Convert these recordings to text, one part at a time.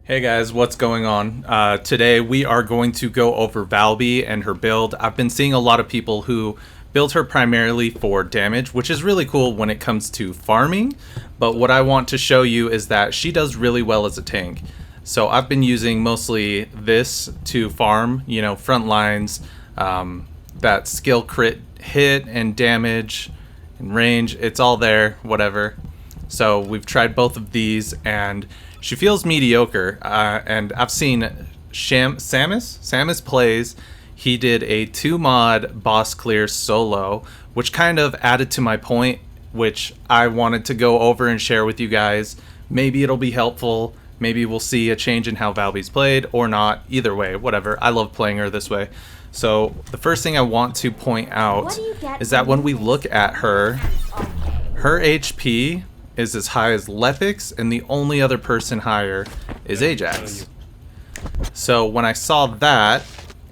Hey guys, what's going on? Today we are going to go over Valby and her build. I've been seeing a lot of people who build her primarily for damage, which is really cool when it comes to farming. But what I want to show you is that she does really well as a tank. So I've been using mostly this to farm, front lines, that skill crit hit and damage and range. It's all there, whatever. So we've tried both of these and she feels mediocre, and I've seen Samus plays. He did a 2-mod boss clear solo, which kind of added to my point, which I wanted to go over and share with you guys. Maybe it'll be helpful. Maybe we'll see a change in how Valby's played, or not. Either way, whatever. I love playing her this way. So the first thing I want to point out is that when we look at her HP is as high as Lepix, and the only other person higher is Ajax. So when I saw that,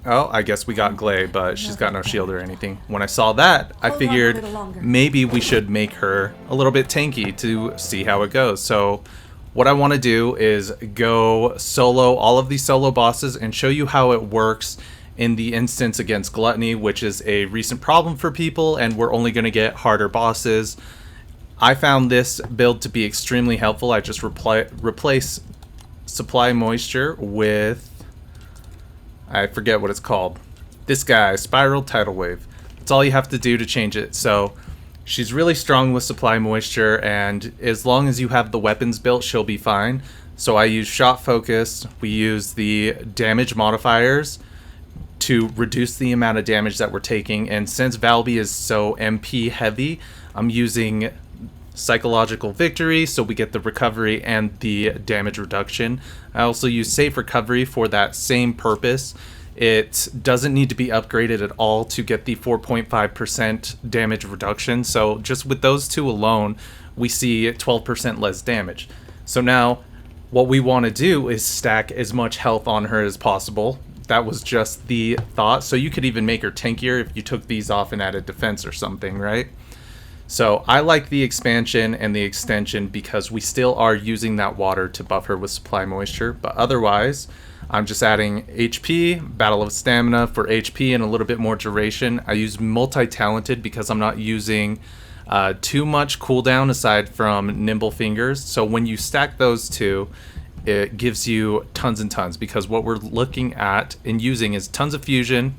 oh, I guess we got Gley, but she's got no shield or anything. When I saw that, I figured maybe we should make her a little bit tanky to see how it goes. So what I want to do is go solo all of these solo bosses and show you how it works in the instance against Gluttony, which is a recent problem for people, and we're only going to get harder bosses. I found this build to be extremely helpful. I just replace Supply Moisture with, I forget what it's called. This guy, Spiral Tidal Wave. That's all you have to do to change it. So she's really strong with Supply Moisture, and as long as you have the weapons built, she'll be fine. So I use Shot Focus. We use the damage modifiers to reduce the amount of damage that we're taking. And since Valby is so MP heavy, I'm using Psychological Victory, so we get the recovery and the damage reduction. I also use Safe Recovery for that same purpose. It doesn't need to be upgraded at all to get the 4.5% damage reduction, so just with those two alone, we see 12% less damage. So now, what we want to do is stack as much health on her as possible. That was just the thought, so you could even make her tankier if you took these off and added defense or something, right? So I like the expansion and the extension because we still are using that water to buff her with Supply Moisture, but otherwise I'm just adding HP, Battle of Stamina for HP and a little bit more duration. I use Multi-Talented because I'm not using too much cooldown aside from Nimble Fingers. So when you stack those two, it gives you tons and tons, because what we're looking at and using is tons of fusion,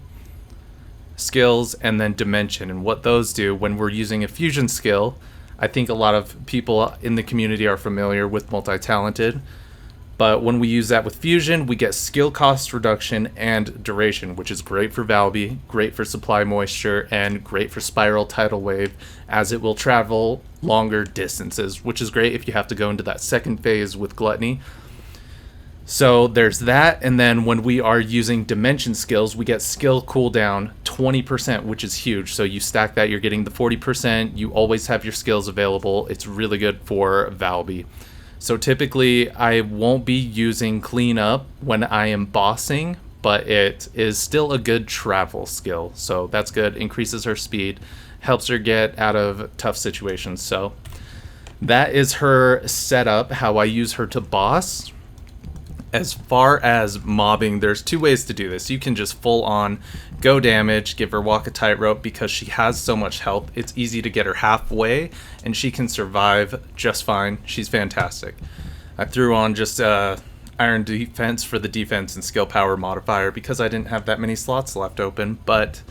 skills, and then dimension. And what those do when we're using a fusion skill, I think a lot of people in the community are familiar with Multi-Talented, but when we use that with fusion, we get skill cost reduction and duration, which is great for Valby, great for Supply Moisture, and great for Spiral Tidal Wave, as it will travel longer distances, which is great if you have to go into that second phase with Gluttony. So there's that, and then when we are using dimension skills, we get skill cooldown 20%, which is huge. So you stack that, you're getting the 40%, you always have your skills available. It's really good for Valby. So typically I won't be using cleanup when I am bossing, but it is still a good travel skill. So that's good, increases her speed, helps her get out of tough situations. So that is her setup, how I use her to boss. As far as mobbing, there's two ways to do this. You can just full on go damage, give her walk a tightrope because she has so much health. It's easy to get her halfway and she can survive just fine. She's fantastic. I threw on just Iron Defense for the defense and skill power modifier because I didn't have that many slots left open. But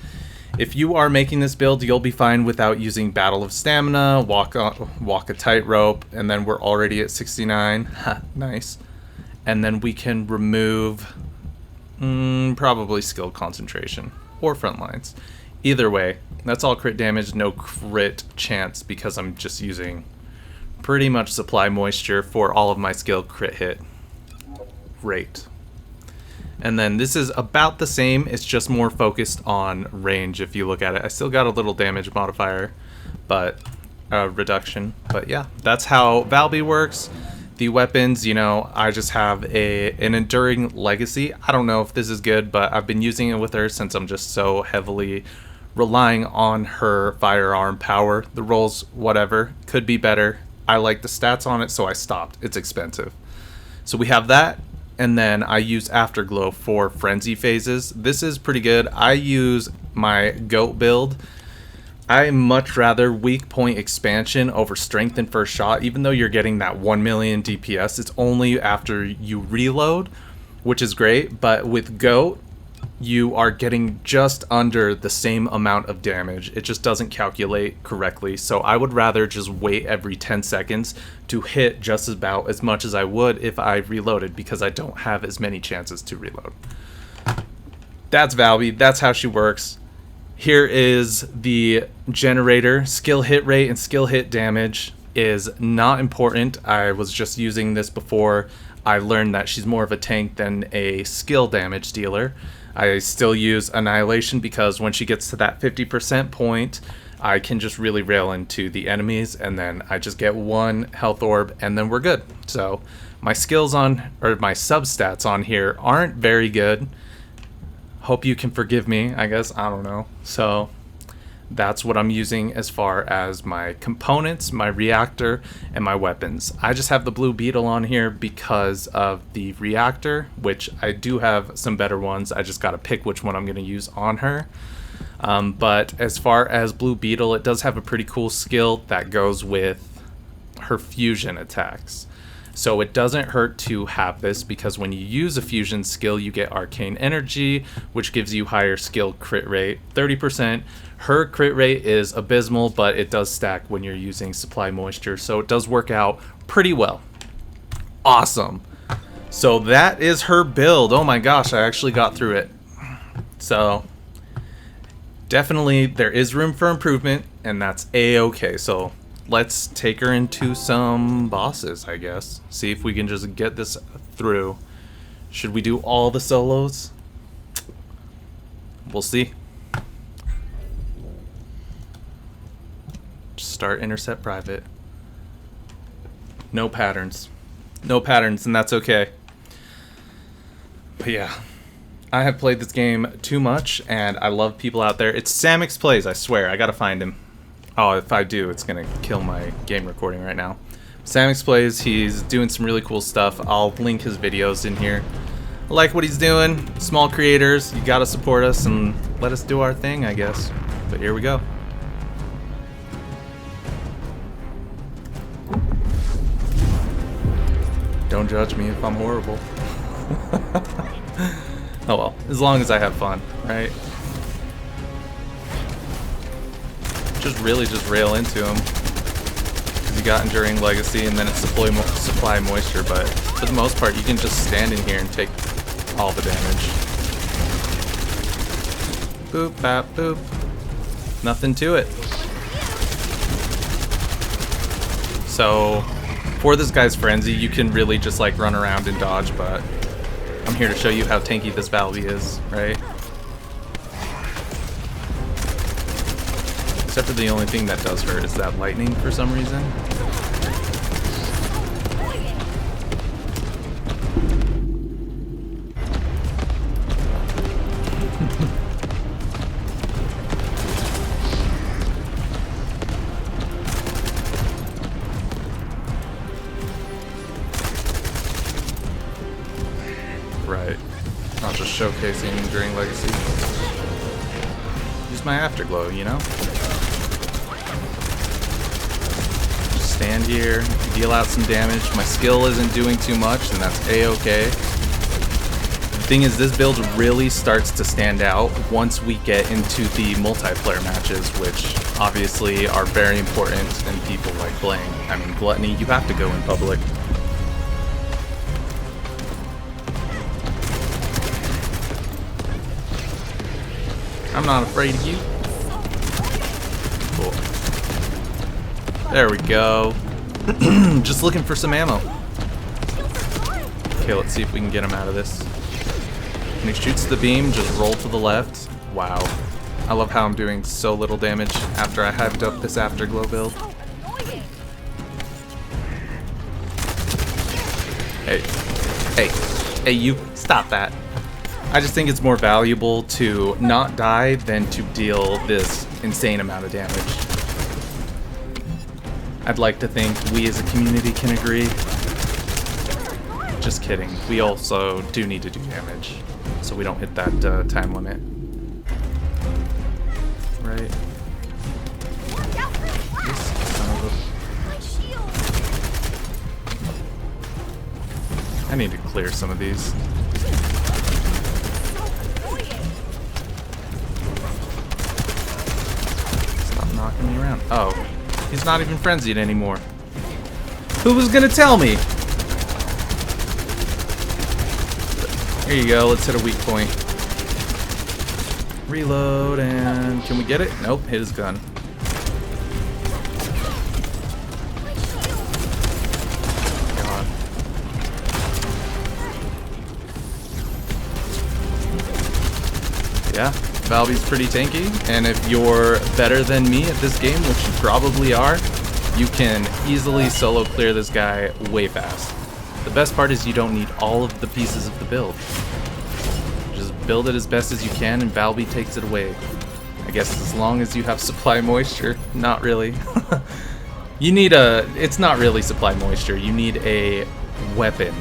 if you are making this build, you'll be fine without using Battle of Stamina, walk a tightrope, and then we're already at 69. Nice. And then we can remove probably skill concentration or front lines. Either way, that's all crit damage, no crit chance, because I'm just using pretty much Supply Moisture for all of my skill crit hit rate. And then this is about the same, it's just more focused on range if you look at it. I still got a little damage modifier, but reduction. But yeah, that's how Valby works. The weapons, I just have an Enduring Legacy. I don't know if this is good, but I've been using it with her since I'm just so heavily relying on her firearm power. The rolls, whatever, could be better. I like the stats on it, so I stopped. It's expensive. So we have that. and then I use Afterglow for frenzy phases. This is pretty good. I use my goat build. I much rather weak point expansion over strength and first shot. Even though you're getting that 1 million DPS, it's only after you reload, which is great. But with goat, you are getting just under the same amount of damage. It just doesn't calculate correctly. So I would rather just wait every 10 seconds to hit just about as much as I would if I reloaded, because I don't have as many chances to reload. That's Valby. That's how she works. Here is the generator. Skill hit rate and skill hit damage is not important. I was just using this before I learned that she's more of a tank than a skill damage dealer. I still use Annihilation because when she gets to that 50% point, I can just really rail into the enemies, and then I just get one health orb and then we're good. So my skills on, or my substats on here aren't very good. Hope you can forgive me, I guess. I don't know. So that's what I'm using as far as my components, my reactor, and my weapons. I just have the blue beetle on here because of the reactor, which I do have some better ones. I just got to pick which one I'm going to use on her. But as far as blue beetle, it does have a pretty cool skill that goes with her fusion attacks. So it doesn't hurt to have this, because when you use a fusion skill, you get arcane energy, which gives you higher skill crit rate, 30%. Her crit rate is abysmal, but it does stack when you're using supply moisture, so it does work out pretty well. Awesome. So that is her build. Oh my gosh, I actually got through it. So definitely there is room for improvement, and that's a-okay. So let's take her into some bosses, I guess. See if we can just get this through. Should we do all the solos? We'll see. Start intercept private. No patterns. No patterns, and that's okay. But yeah, I have played this game too much, and I love people out there. It's Samix Plays, I swear. I gotta find him. Oh, if I do, it's gonna kill my game recording right now. Samix Plays, he's doing some really cool stuff. I'll link his videos in here. I like what he's doing. Small creators, you gotta support us and let us do our thing, I guess. But here we go. Don't judge me if I'm horrible. Oh well, as long as I have fun, right? Really just rail into him, because you got Enduring Legacy and then it's supply moisture, but for the most part you can just stand in here and take all the damage. Boop, bap, boop. Nothing to it. So for this guy's frenzy, you can really just like run around and dodge, but I'm here to show you how tanky this Valby is, right? Except for the only thing that does hurt is that lightning for some reason. Right. Not just showcasing during Legacy. Use my Afterglow, you know? Stand here, deal out some damage. My skill isn't doing too much, and that's a-okay. The thing is, this build really starts to stand out once we get into the multiplayer matches, which obviously are very important and people like playing. I mean, Gluttony, you have to go in public. I'm not afraid of you. Cool. There we go. Just looking for some ammo. Okay, let's see if we can get him out of this. When he shoots the beam, just roll to the left. Wow. I love how I'm doing so little damage after I hyped up this Afterglow build. Hey. Hey. Hey, you. Stop that. I just think it's more valuable to not die than to deal this insane amount of damage. I'd like to think we as a community can agree. Just kidding. We also do need to do damage, so we don't hit that time limit. Right. This son of a... I need to clear some of these. Stop knocking me around. Oh, he's not even frenzied anymore. Who was gonna tell me? Here you go, let's hit a weak point. Reload, and can we get it? Nope, hit his gun. God. Yeah, Valby's pretty tanky, and if you're better than me at this game, which you probably are, you can easily solo clear this guy way fast. The best part is you don't need all of the pieces of the build. Just build it as best as you can and Valby takes it away. I guess as long as you have supply moisture. Not really. You need a... It's not really supply moisture. You need a weapon.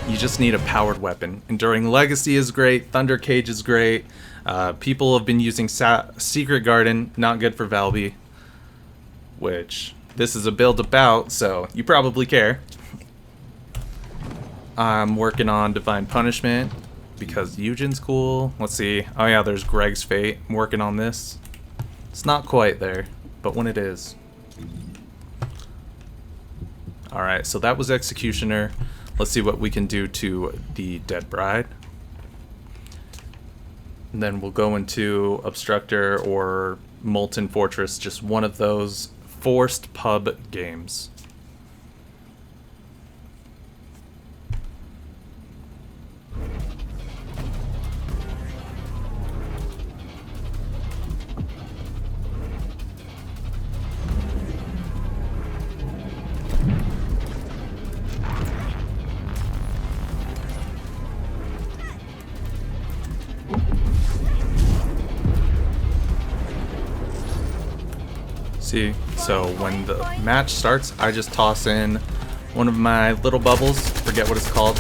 You just need a powered weapon. Enduring Legacy is great. Thunder Cage is great. People have been using Secret Garden. Not good for Valby. Which this is a build about, so you probably care. I'm working on Divine Punishment because Eugen's cool. Let's see. Oh yeah, there's Greg's Fate. I'm working on this. It's not quite there, but when it is. Alright, so that was Executioner. Let's see what we can do to the Dead Bride. And then we'll go into Obstructor or Molten Fortress, just one of those forced pub games. See, so when the match starts, I just toss in one of my little bubbles, forget what it's called,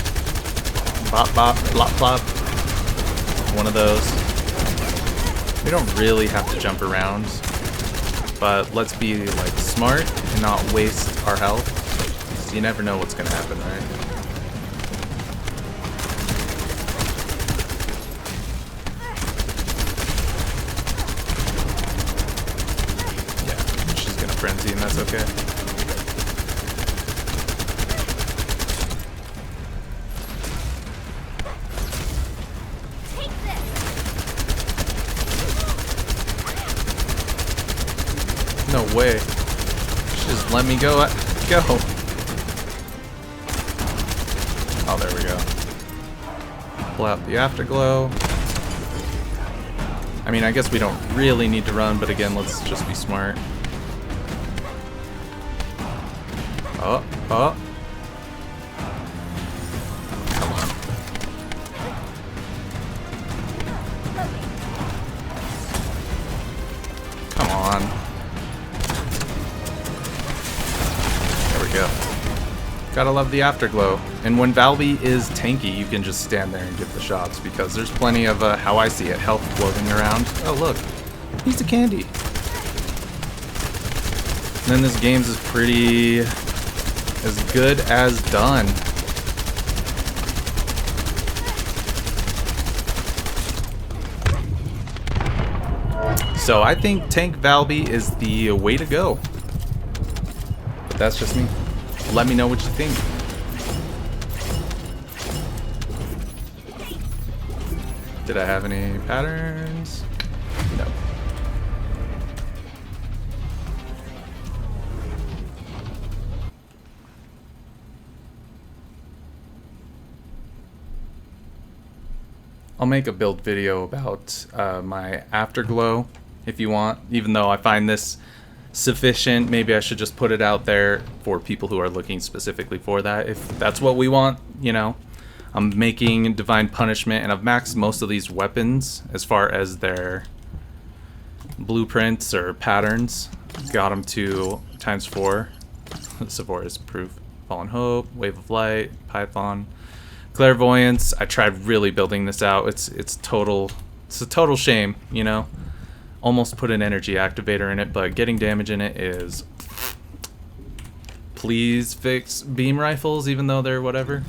bop bop, plop plop, one of those. We don't really have to jump around, but let's be like smart and not waste our health, because you never know what's going to happen, right? Frenzy, and that's okay. No way. Just let me go. Go. Oh, there we go. Pull out the Afterglow. I mean, I guess we don't really need to run, but again, let's just be smart. Oh, oh. Come on. Come on. There we go. Gotta love the Afterglow. And when Valby is tanky, you can just stand there and get the shots, because there's plenty of, how I see it, health floating around. Oh, look. Piece of candy. And then this game's is pretty... as good as done. So I think Tank Valby is the way to go. But that's just me. Let me know what you think. Did I have any patterns? No. I'll make a build video about my Afterglow if you want, even though I find this sufficient. Maybe I should just put it out there for people who are looking specifically for that, if that's what we want, you know. I'm making Divine Punishment, and I've maxed most of these weapons as far as their blueprints or patterns. Got them to ×4. Sephora is proof. Fallen Hope, Wave of Light, Python, Clairvoyance. I tried really building this out. It's a total shame, you know. Almost put an energy activator in it, but getting damage in it is. Please fix beam rifles, even though they're whatever.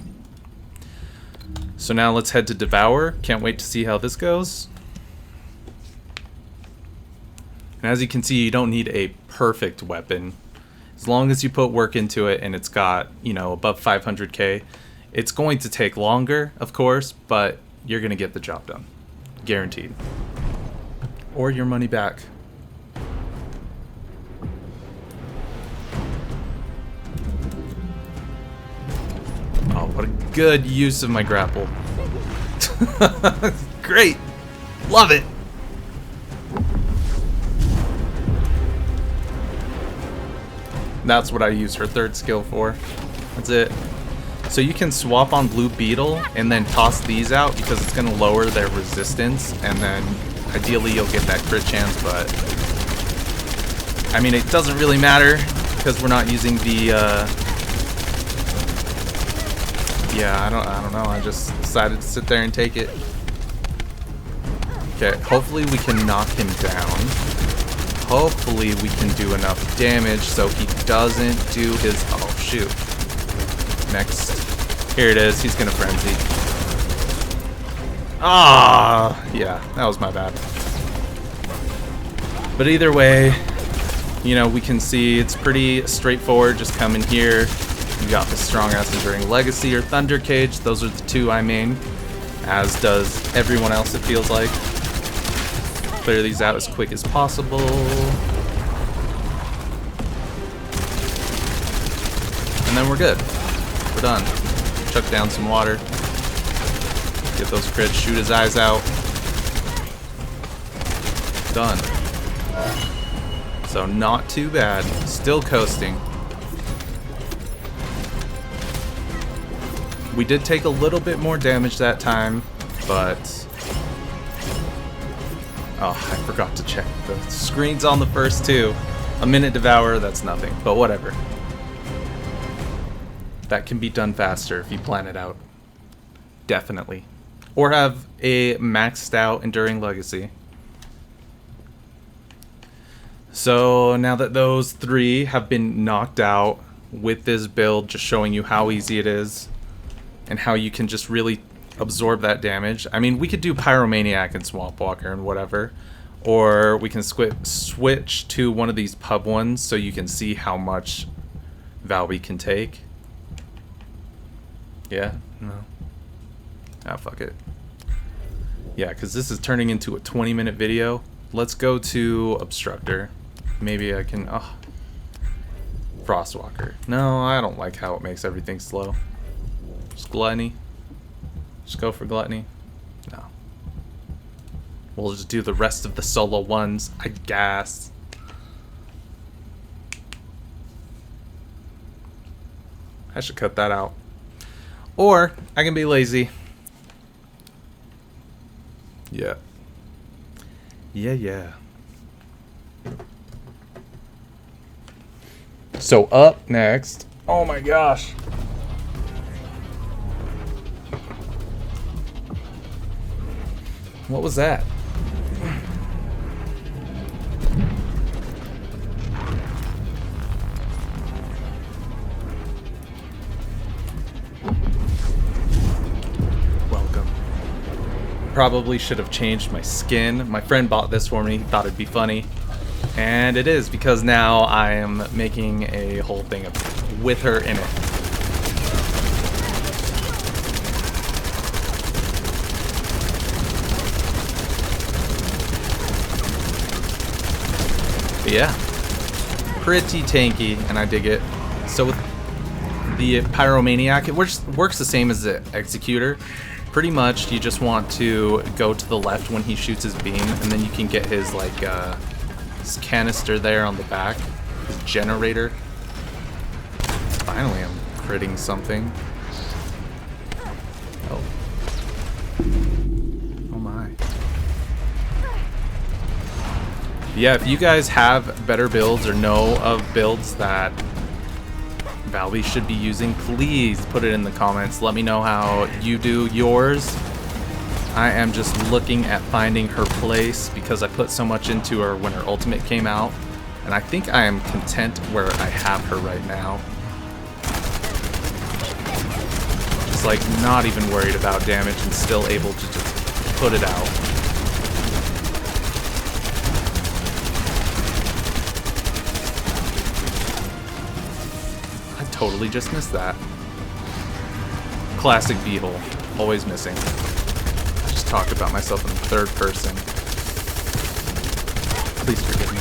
So now let's head to Devourer. Can't wait to see how this goes. And as you can see, you don't need a perfect weapon. As long as you put work into it and it's got, you know, above 500k, it's going to take longer, of course, but you're going to get the job done. Guaranteed. Or your money back. Oh, what a good use of my grapple. Great. Love it. That's what I use her third skill for. That's it. So you can swap on Blue Beetle and then toss these out because it's going to lower their resistance, and then ideally you'll get that crit chance, but I mean it doesn't really matter because we're not using the yeah, I don't know, I just decided to sit there and take it. Okay, hopefully we can knock him down. Hopefully we can do enough damage so he doesn't do his... Oh, shoot. Next. Here it is. He's gonna frenzy. Ah, yeah, that was my bad. But either way, you know, we can see it's pretty straightforward. Just come in here. You got the Strong Ass Enduring Legacy or Thunder Cage. Those are the two I main, as does everyone else, it feels like. Clear these out as quick as possible. And then we're good. We're done. Chuck down some water. Get those crits, shoot his eyes out. Done. So not too bad. Still coasting. We did take a little bit more damage that time, but... Oh, I forgot to check the screens on the first two. A minute Devourer, that's nothing, but whatever. That can be done faster if you plan it out. Definitely. Or have a maxed out Enduring Legacy. So now that those three have been knocked out with this build, just showing you how easy it is and how you can just really absorb that damage. I mean, we could do Pyromaniac and Swamp Walker and whatever, or we can switch to one of these pub ones so you can see how much Valby can take. Yeah, no. Ah, fuck it. Yeah, because this is turning into a 20-minute video. Let's go to Obstructor. Maybe I can... Oh. Frostwalker. No, I don't like how it makes everything slow. Just Gluttony. Just go for Gluttony. No. We'll just do the rest of the solo ones, I guess. I should cut that out. Or I can be lazy. Yeah. Yeah. So up next. Oh my gosh. What was that? Welcome. Probably should have changed my skin. My friend bought this for me. He thought it'd be funny. And it is, because now I am making a whole thing with her in it. But yeah, pretty tanky, and I dig it. So with the Pyromaniac, it works the same as the Executor. Pretty much, you just want to go to the left when he shoots his beam, and then you can get his like his canister there on the back, his generator. Finally, I'm critting something. Oh. Oh my. Yeah, if you guys have better builds or know of builds that Valby should be using, please put it in the comments. Let me know how you do yours. I am just looking at finding her place because I put so much into her when her ultimate came out. And I think I am content where I have her right now. Just like not even worried about damage and still able to just put it out. I totally just missed that. Classic B-hole. Always missing. I just talk about myself in the third person. Please forgive me.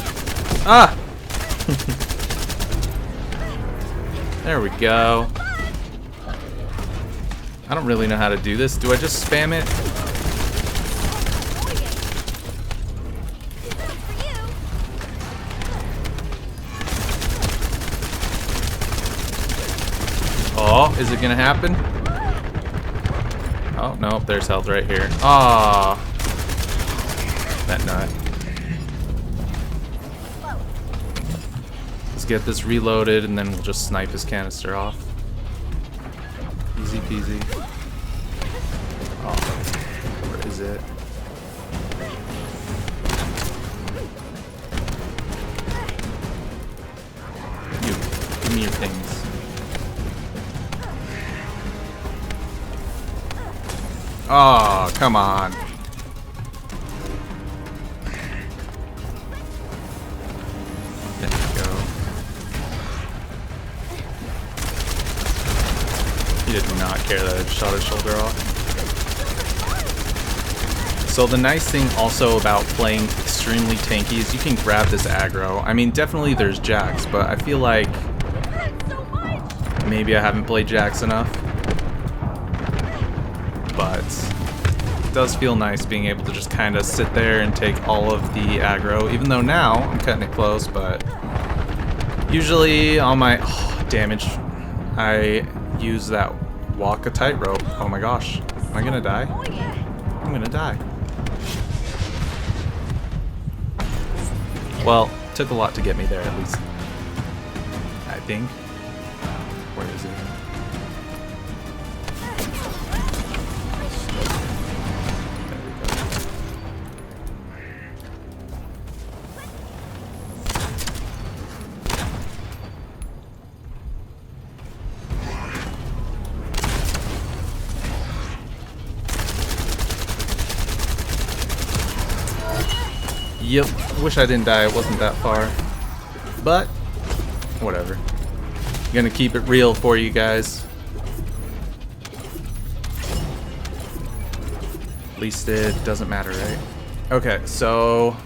Ah! There we go. I don't really know how to do this. Do I just spam it? Oh, is it gonna happen? Oh, no, there's health right here. Ah, that nut. Let's get this reloaded and then we'll just snipe his canister off. Easy peasy. Oh, where is it? You, give me your things. Oh, come on. There we go. He did not care that I shot his shoulder off. So the nice thing also about playing extremely tanky is you can grab this aggro. I mean, definitely there's Jax, but I feel like maybe I haven't played Jax enough. But it does feel nice being able to just kind of sit there and take all of the aggro, even though now I'm cutting it close, but usually on my damage, I use that walk a tightrope. Oh my gosh, am I gonna die? I'm gonna die. Well, it took a lot to get me there at least, I think. Where is it? Yep, wish I didn't die, it wasn't that far. But, whatever. Gonna keep it real for you guys. At least it doesn't matter, right? Okay, so...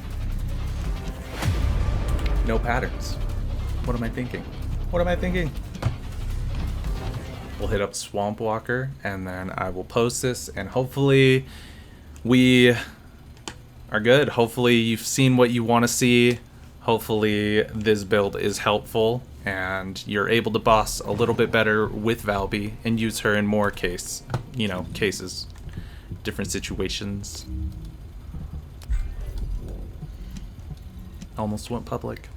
no patterns. What am I thinking? What am I thinking? We'll hit up Swamp Walker, and then I will post this, and hopefully we are good. Hopefully you've seen what you want to see. Hopefully this build is helpful and you're able to boss a little bit better with Valby and use her in more cases, different situations. Almost went public.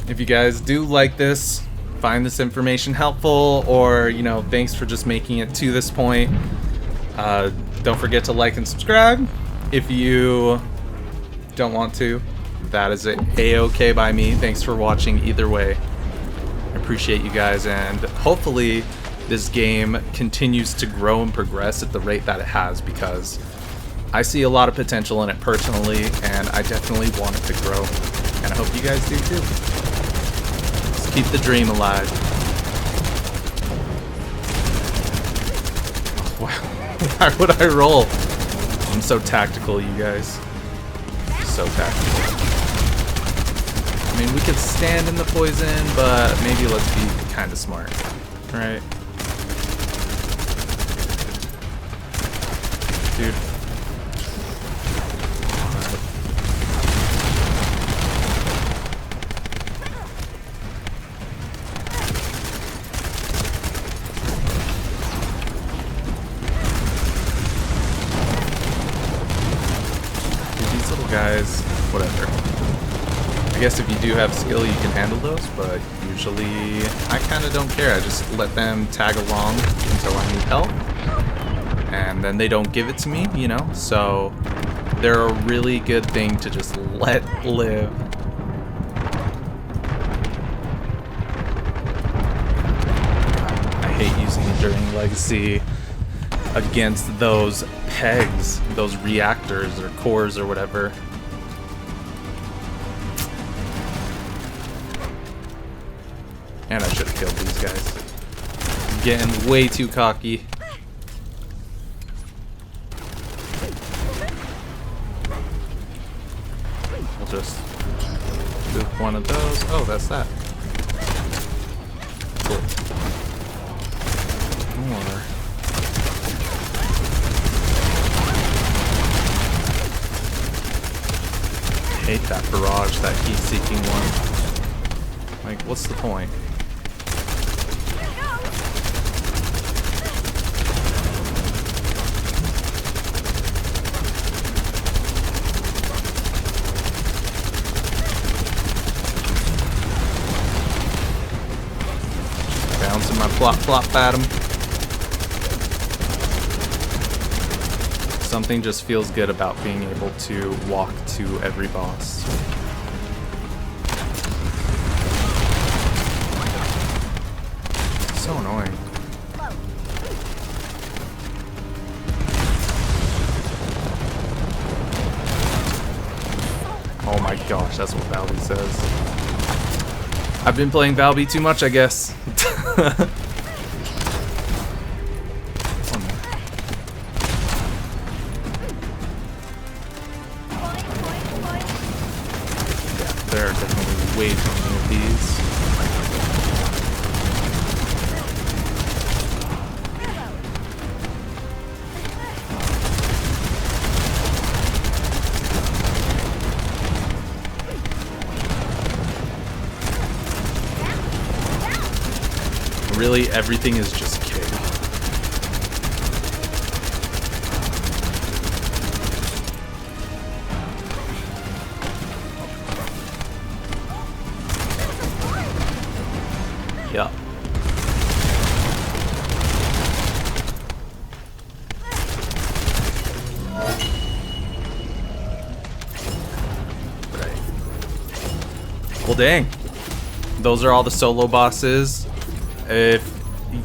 If you guys do like this, find this information helpful, or, thanks for just making it to this point, don't forget to like and subscribe. If you don't want to, that is A-okay by me. Thanks for watching either way. I appreciate you guys, and hopefully this game continues to grow and progress at the rate that it has, because I see a lot of potential in it personally, and I definitely want it to grow, and I hope you guys do too. Keep the dream alive. Why would I roll? I'm so tactical, you guys. So tactical. I mean, we could stand in the poison, but maybe let's be kind of smart. Alright? Dude. whatever. I guess if you do have skill, you can handle those, but usually I kind of don't care. I just let them tag along until I need help, and then they don't give it to me, you know? So they're a really good thing to just let live. I hate using Enduring Legacy against those pegs, those reactors or cores or whatever. And I should have killed these guys. Getting way too cocky. We'll just do one of those. Oh, that's that. Cool. More. I hate that barrage, that heat-seeking one. Like, what's the point? Bouncing my plop at him. Something just feels good about being able to walk to every boss. So annoying. Oh my gosh, that's what Valby says. I've been playing Valby too much, I guess. There are definitely way too many of these. Really, everything is just cake. Yeah. Right. Well, dang. Those are all the solo bosses. If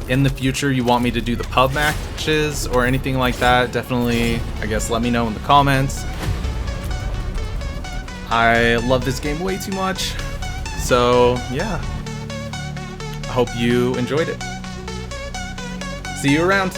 in the future you want me to do the pub matches or anything like that, definitely, I guess, let me know in the comments. I love this game way too much. So, yeah. I hope you enjoyed it. See you around.